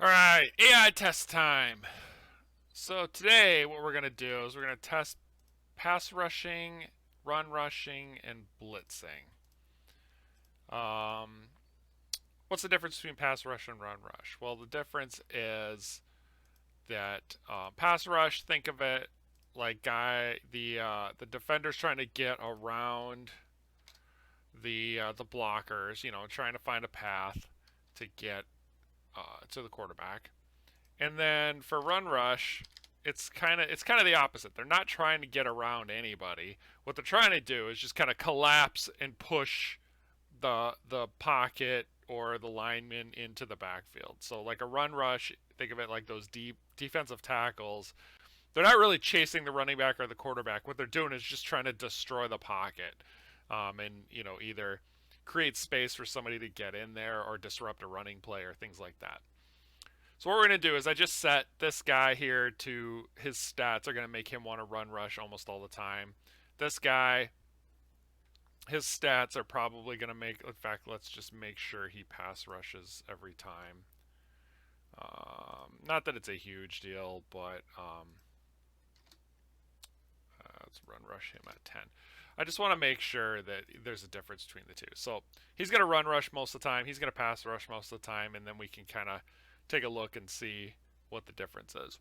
Alright, AI test time. So today what we're going to do is we're going to test pass rushing, run rushing, and blitzing. Um, what's the difference between pass rush and run rush? Well, the difference is that pass rush, think of it like the defender's trying to get around the blockers, trying to find a path to get to the quarterback. And then for run rush, it's kind of the opposite. They're not trying to get around anybody. What they're trying to do is just kind of collapse and push the pocket or the lineman into the backfield. So like a run rush, think of it like those deep defensive tackles. They're not really chasing the running back or the quarterback. What they're doing is just trying to destroy the pocket, and either create space for somebody to get in there or disrupt a running play or things like that. So what we're going to do is I just set this guy here to his stats are going to make him want to run rush almost all the time. This guy, his stats are probably going to make, in fact, let's just make sure he pass rushes every time. Not that it's a huge deal, but let's run rush him at 10. I just want to make sure that there's a difference between the two. So he's going to run rush most of the time. He's going to pass rush most of the time, and then we can kind of take a look and see what the difference is.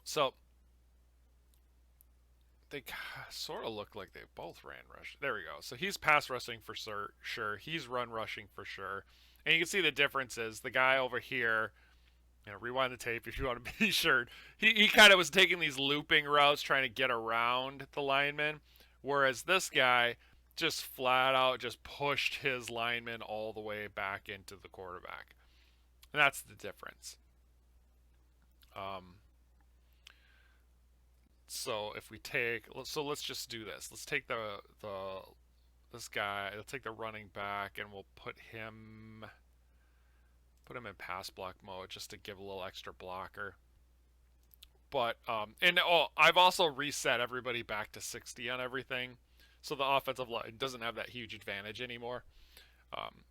So they sort of look like they both ran rush. There we go. So he's pass rushing for sure. He's run rushing for sure. And you can see the difference is the guy over here, rewind the tape if you want to be sure. He kind of was taking these looping routes trying to get around the lineman, whereas this guy just flat out just pushed his lineman all the way back into the quarterback. And that's the difference. Um, so if we take, so let's just do this. Let's take the this guy. Let's take the running back, and we'll put him in pass block mode just to give a little extra blocker. But I've also reset everybody back to 60 on everything, so the offensive line doesn't have that huge advantage anymore. Um,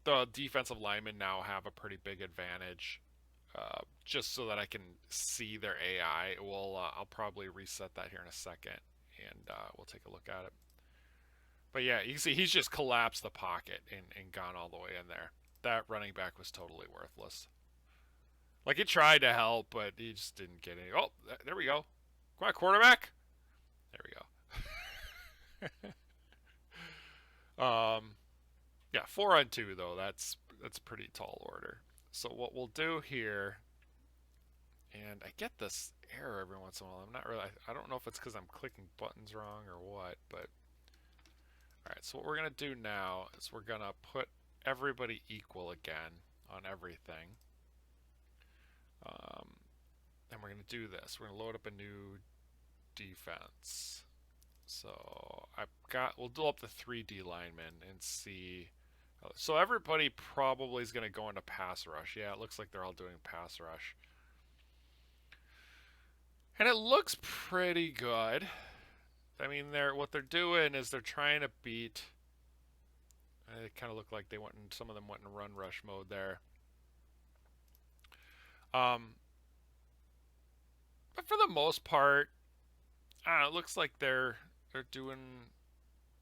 the defensive linemen now have a pretty big advantage. Just so that I can see their AI, I'll probably reset that here in a second, and we'll take a look at it. But yeah, you can see he's just collapsed the pocket and gone all the way in there. That running back was totally worthless. Like he tried to help, but he just didn't get any. Oh, there we go. Come on, quarterback. There we go. Yeah, 4-on-2 though. That's pretty tall order. So what we'll do here, and I get this error every once in a while. I'm not really. I don't know if it's because I'm clicking buttons wrong or what, but all right. So what we're gonna do now is we're gonna put everybody equal again on everything. And we're going to do this. We're going to load up a new defense. So we'll do up the 3D linemen and see. So everybody probably is going to go into pass rush. Yeah, it looks like they're all doing pass rush. And it looks pretty good. I mean, what they're doing is they're trying to beat. It kind of looked like some of them went in run rush mode there. But for the most part, I don't know, it looks like they're doing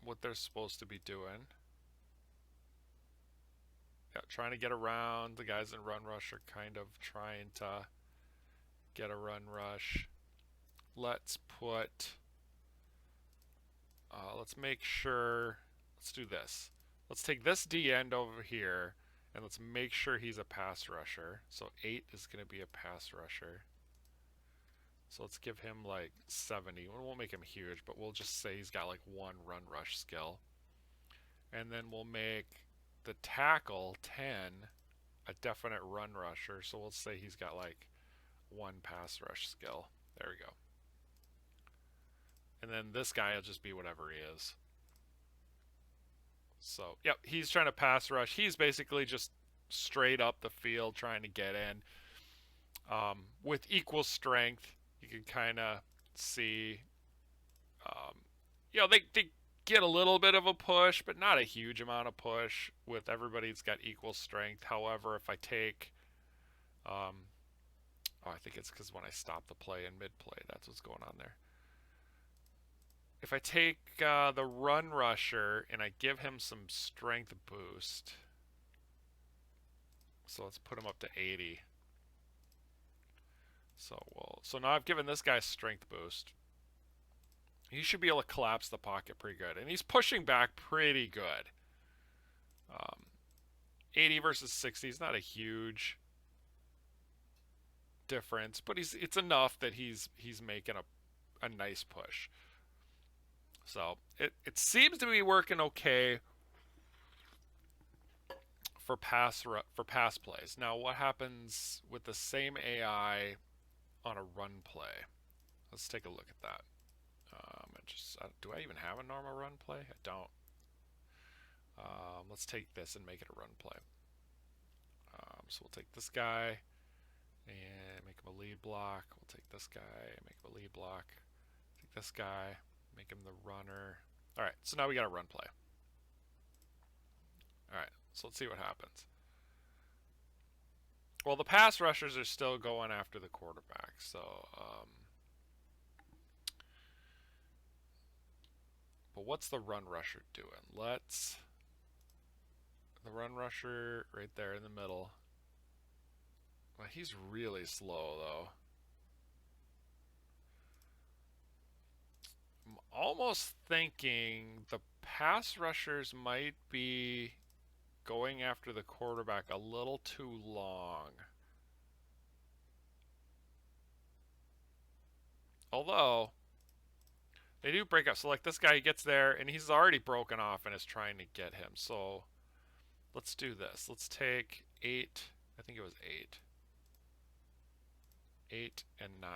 what they're supposed to be doing. Yeah, trying to get around. The guys in run rush are kind of trying to get a run rush. Let's make sure, let's do this. Let's take this D end over here, and let's make sure he's a pass rusher. So 8 is going to be a pass rusher. So let's give him like 70. We won't make him huge, but we'll just say he's got like 1 run rush skill. And then we'll make the tackle 10 a definite run rusher. So we'll say he's got like 1 pass rush skill. There we go. And then this guy will just be whatever he is. So, yep, he's trying to pass rush. He's basically just straight up the field trying to get in. With equal strength, you can kind of see, they get a little bit of a push, but not a huge amount of push with everybody's got equal strength. However, if I take, oh, I think it's because when I stop the play in mid-play, that's what's going on there. If I take the run rusher and I give him some strength boost, so let's put him up to 80. So now I've given this guy strength boost. He should be able to collapse the pocket pretty good, and he's pushing back pretty good. 80 versus 60 is not a huge difference, but it's enough that he's making a nice push. So it seems to be working okay for pass plays. Now, what happens with the same AI on a run play? Let's take a look at that. Do I even have a normal run play? I don't. Let's take this and make it a run play. So we'll take this guy and make him a lead block. We'll take this guy and make him a lead block. Take this guy, make him the runner. All right, so now we got a run play. All right, so let's see what happens. Well, the pass rushers are still going after the quarterback, so but what's the run rusher doing? The run rusher right there in the middle. Well, he's really slow though. I'm almost thinking the pass rushers might be going after the quarterback a little too long. Although they do break up. So like this guy, he gets there and he's already broken off and is trying to get him. So let's do this. Let's take 8. I think it was 8. 8 and 9.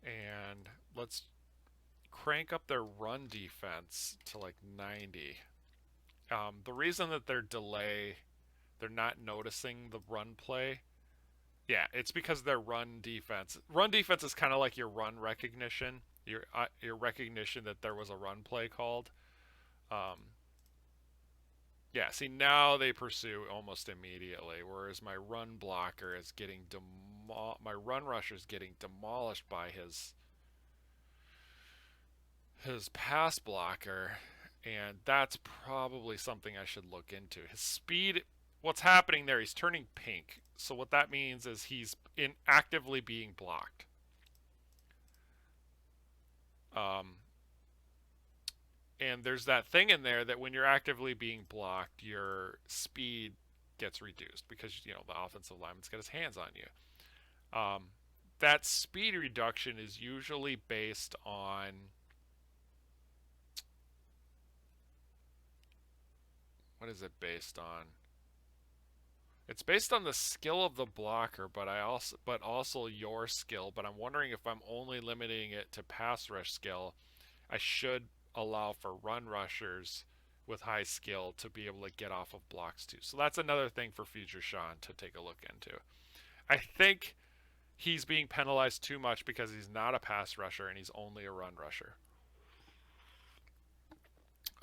And let's crank up their run defense to like 90. The reason that they're not noticing the run play, yeah, it's because their run defense. Run defense is kind of like your run recognition, your recognition that there was a run play called. Yeah, see now they pursue almost immediately, whereas my run blocker is getting my run rusher is getting demolished by his pass blocker, and that's probably something I should look into. His speed, what's happening there, he's turning pink. So what that means is he's actively being blocked. And there's that thing in there that when you're actively being blocked, your speed gets reduced because the offensive lineman's got his hands on you. That speed reduction is usually based on what is it based on? It's based on the skill of the blocker, but also your skill. But I'm wondering if I'm only limiting it to pass rush skill, I should allow for run rushers with high skill to be able to get off of blocks too. So that's another thing for future Sean to take a look into. I think he's being penalized too much because he's not a pass rusher and he's only a run rusher.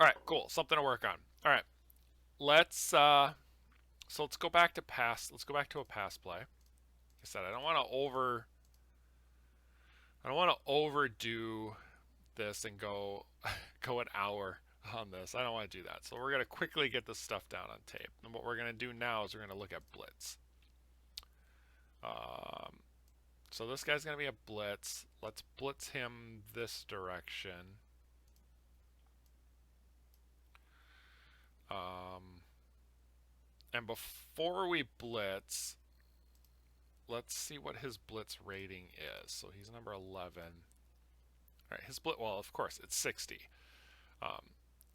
All right, cool. Something to work on. All right, let's go back to pass. Let's go back to a pass play. Like I said, I don't want to overdo this and go an hour on this. I don't want to do that. So we're going to quickly get this stuff down on tape. And what we're going to do now is we're going to look at Blitz. So this guy's going to be a Blitz. Let's blitz him this direction. And before we blitz, let's see what his blitz rating is. So he's number 11. All right, his blitz, well, of course, it's 60.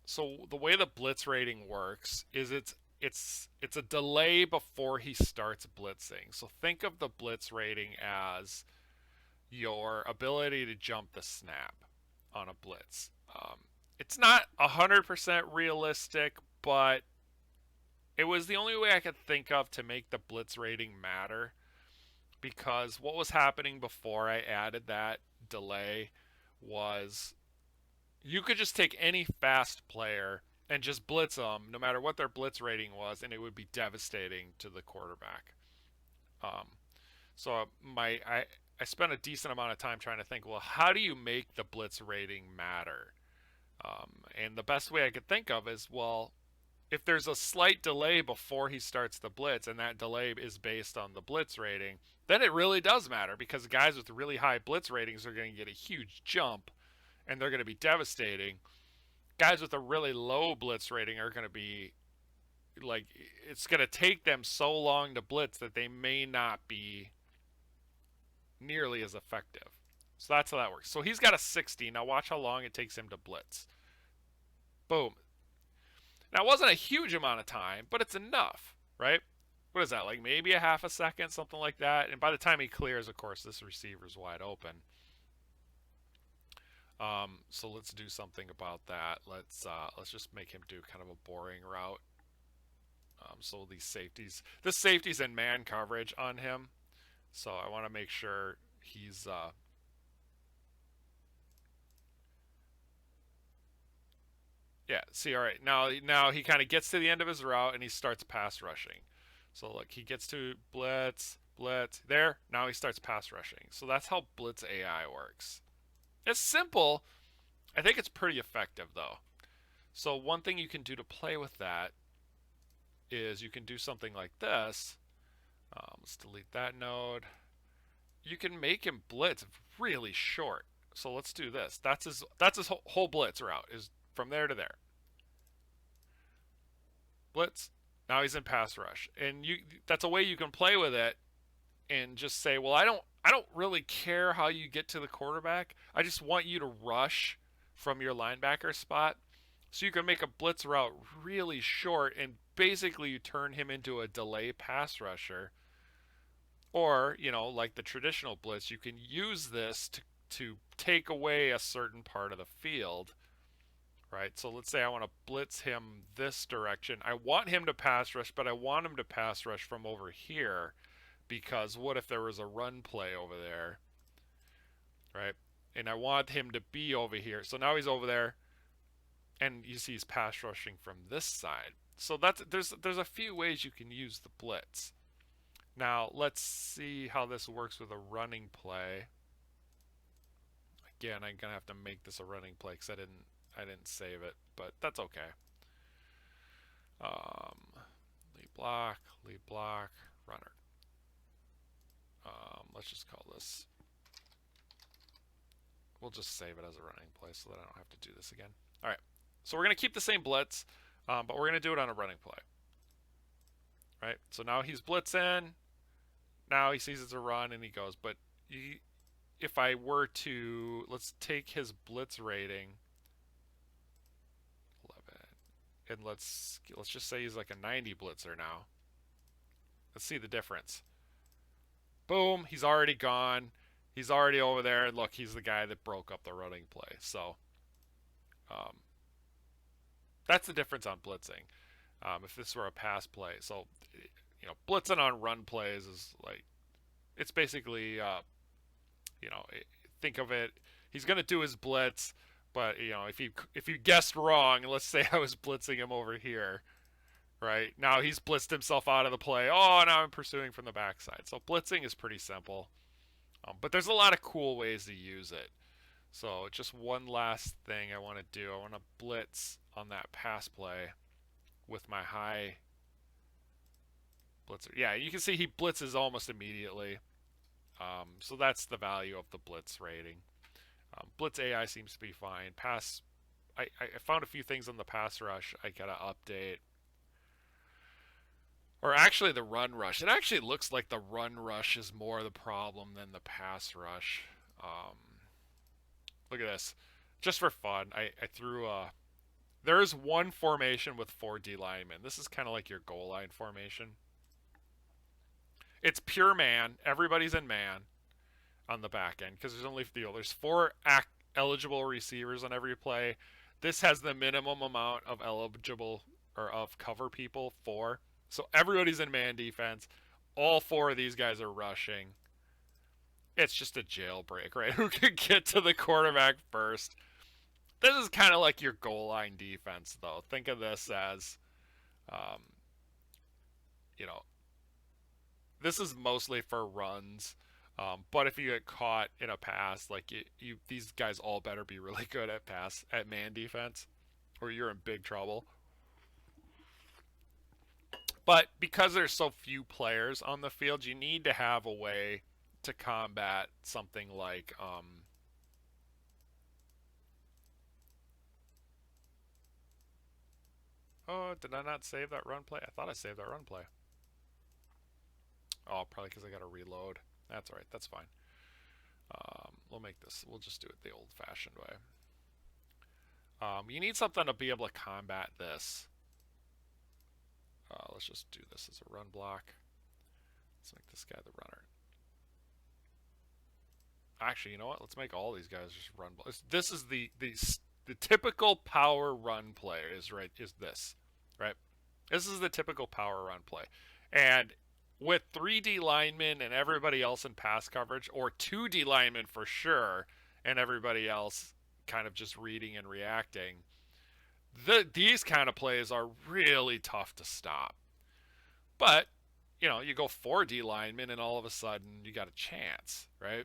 So the way the blitz rating works is it's a delay before he starts blitzing. So think of the blitz rating as your ability to jump the snap on a blitz. It's not 100% realistic, but it was the only way I could think of to make the blitz rating matter, because what was happening before I added that delay was You could just take any fast player and just blitz them, no matter what their blitz rating was, and it would be devastating to the quarterback. Um, so I spent a decent amount of time trying to think, well, how do you make the blitz rating matter? And the best way I could think of is, well, if there's a slight delay before he starts the blitz, and that delay is based on the blitz rating, then it really does matter because guys with really high blitz ratings are going to get a huge jump, and they're going to be devastating. Guys with a really low blitz rating are going to be like, it's going to take them so long to blitz that they may not be nearly as effective. So that's how that works. So he's got a 60. Now watch how long it takes him to blitz. Boom. Now it wasn't a huge amount of time, but it's enough, right? What is that, like maybe a half a second, something like that? And by the time he clears, of course, this receiver's wide open. So let's do something about that. Let's just make him do kind of a boring route. So these safeties, this safety's in man coverage on him, so I want to make sure he's yeah. See, all right, now he kind of gets to the end of his route and he starts pass rushing. So look, he gets to blitz, there. Now he starts pass rushing. So that's how Blitz AI works. It's simple. I think it's pretty effective though. So one thing you can do to play with that is you can do something like this. Let's delete that node. You can make him blitz really short. So let's do this. That's his whole blitz route is from there to there. Blitz. Now he's in pass rush, and that's a way you can play with it and just say, well, I don't really care how you get to the quarterback. I just want you to rush from your linebacker spot. So you can make a blitz route really short, and basically you turn him into a delay pass rusher. Or, like the traditional blitz, you can use this to take away a certain part of the field, right? So let's say I want to blitz him this direction. I want him to pass rush, but I want him to pass rush from over here, because what if there was a run play over there, right? And I want him to be over here. So now he's over there, and you see he's pass rushing from this side. So there's a few ways you can use the blitz. Now let's see how this works with a running play. Again, I'm gonna have to make this a running play because I didn't save it, but that's okay. Lead block, runner. Let's just call this. We'll just save it as a running play so that I don't have to do this again. All right. So we're going to keep the same blitz, but we're going to do it on a running play. Right? So now he's blitzing. Now he sees it's a run and he goes. But if I were to, let's take his blitz rating, 11, and let's just say he's like a 90 blitzer now. Let's see the difference. Boom, he's already gone. He's already over there. And look, he's the guy that broke up the running play. So that's the difference on blitzing. If this were a pass play, so blitzing on run plays is like, it's basically think of it. He's gonna do his blitz, but if you guessed wrong, let's say I was blitzing him over here, right? Now he's blitzed himself out of the play. Oh, now I'm pursuing from the backside. So blitzing is pretty simple, but there's a lot of cool ways to use it. So just one last thing I want to do. I want to blitz on that pass play with my high blitzer. Yeah, you can see he blitzes almost immediately. So that's the value of the blitz rating. Blitz AI seems to be fine. Pass, I found a few things on the pass rush I gotta update. Or actually the run rush. It actually looks like the run rush is more the problem than the pass rush. Look at this. Just for fun, I threw a... There is one formation with 4 D linemen. This is kind of like your goal line formation. It's pure man. Everybody's in man on the back end because there's 4 eligible receivers on every play. This has the minimum amount of eligible or of cover people, 4. So everybody's in man defense. All 4 of these guys are rushing. It's just a jailbreak, right? Who can get to the quarterback first? This is kind of like your goal line defense, though. Think of this as, um, you know, this is mostly for runs. But if you get caught in a pass, like these guys all better be really good at man defense, or you're in big trouble. But because there's so few players on the field, you need to have a way to combat something like oh, did I not save that run play? I thought I saved that run play. Oh, probably because I got to reload. That's all right. That's fine. We'll make this. We'll just do it the old-fashioned way. You need something to be able to combat this. Let's just do this as a run block. Let's make this guy the runner. Actually, you know what? Let's make all these guys just run blocks. This is the typical power run play is this, right? This is the typical power run play. And with 3D linemen and everybody else in pass coverage, or 2D linemen for sure, and everybody else kind of just reading and reacting, these kind of plays are really tough to stop. But, you go 4D linemen and all of a sudden you got a chance, right?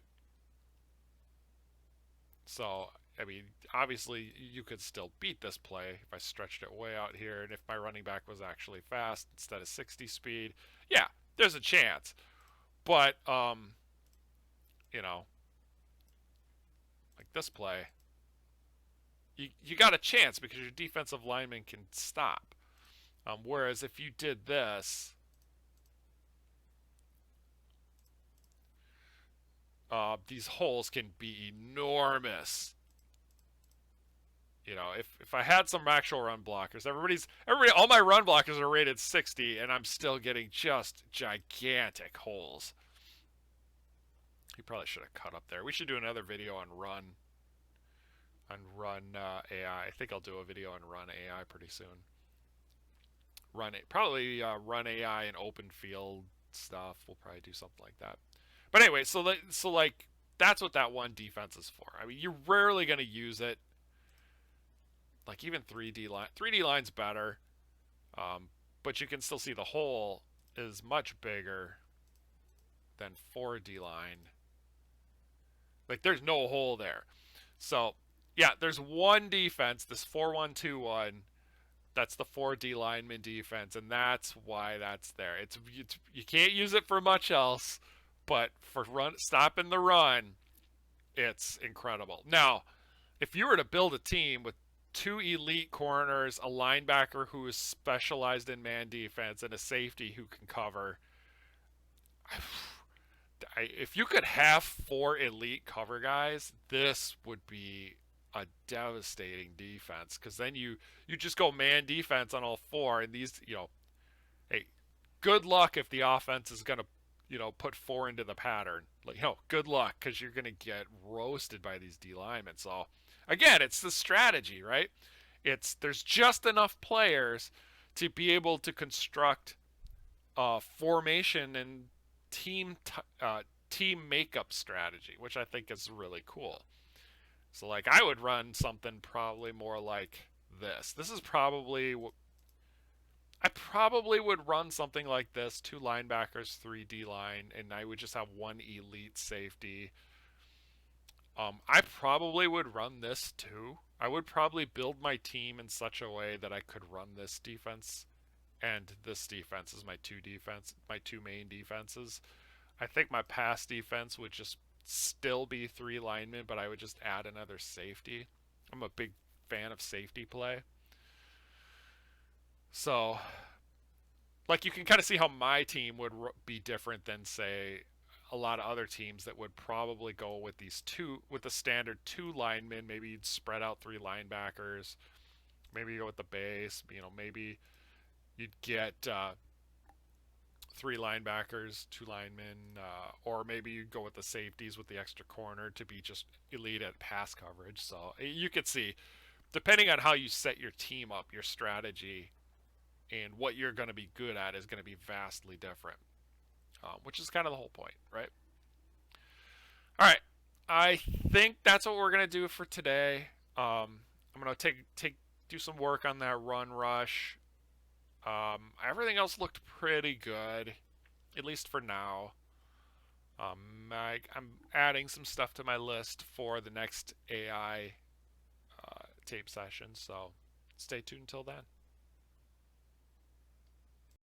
So, I mean, obviously you could still beat this play if I stretched it way out here, and if my running back was actually fast instead of 60 speed, yeah, there's a chance. But, like this play, you got a chance because your defensive lineman can stop. Whereas if you did this, these holes can be enormous. If I had some actual run blockers, all my run blockers are rated 60, and I'm still getting just gigantic holes. He probably should have cut up there. We should do another video on run AI. I think I'll do a video on run AI pretty soon. Probably run AI and open field stuff. We'll probably do something like that. But anyway, so like that's what that one defense is for. I mean, you're rarely going to use it. Like even 3D line's better, but you can still see the hole is much bigger than 4D line. Like there's no hole there. So yeah, there's one defense, this 4-1-2-1. That's the 4D lineman defense, and that's why that's there. It's you can't use it for much else, but for stopping the run, it's incredible. Now, if you were to build a team with 2 elite corners, a linebacker who is specialized in man defense, and a safety who can cover, if you could have 4 elite cover guys, this would be a devastating defense, because then you just go man defense on all 4, and these, hey, good luck if the offense is going to put 4 into the pattern. Like, good luck, because you're going to get roasted by these D linemen. So again, it's the strategy, right? There's just enough players to be able to construct formation and team makeup strategy, which I think is really cool. So like I would run something probably more like this. I probably would run something like this: 2 linebackers, 3D line, and I would just have 1 elite safety. I probably would run this too. I would probably build my team in such a way that I could run this defense, and this defense is my 2 main defenses. I think my pass defense would just still be 3 linemen, but I would just add another safety. I'm a big fan of safety play. So, like, you can kind of see how my team would be different than, say, a lot of other teams that would probably go with the standard 2 linemen. Maybe you'd spread out 3 linebackers. Maybe you go with the base. Maybe you'd get 3 linebackers, 2 linemen, or maybe you go with the safeties with the extra corner to be just elite at pass coverage. So you could see, depending on how you set your team up, your strategy and what you're going to be good at is going to be vastly different, which is kind of the whole point, right? All right, I think that's what we're going to do for today. I'm gonna do some work on that run rush. Everything else looked pretty good, at least for now. I'm adding some stuff to my list for the next AI tape session, so stay tuned until then.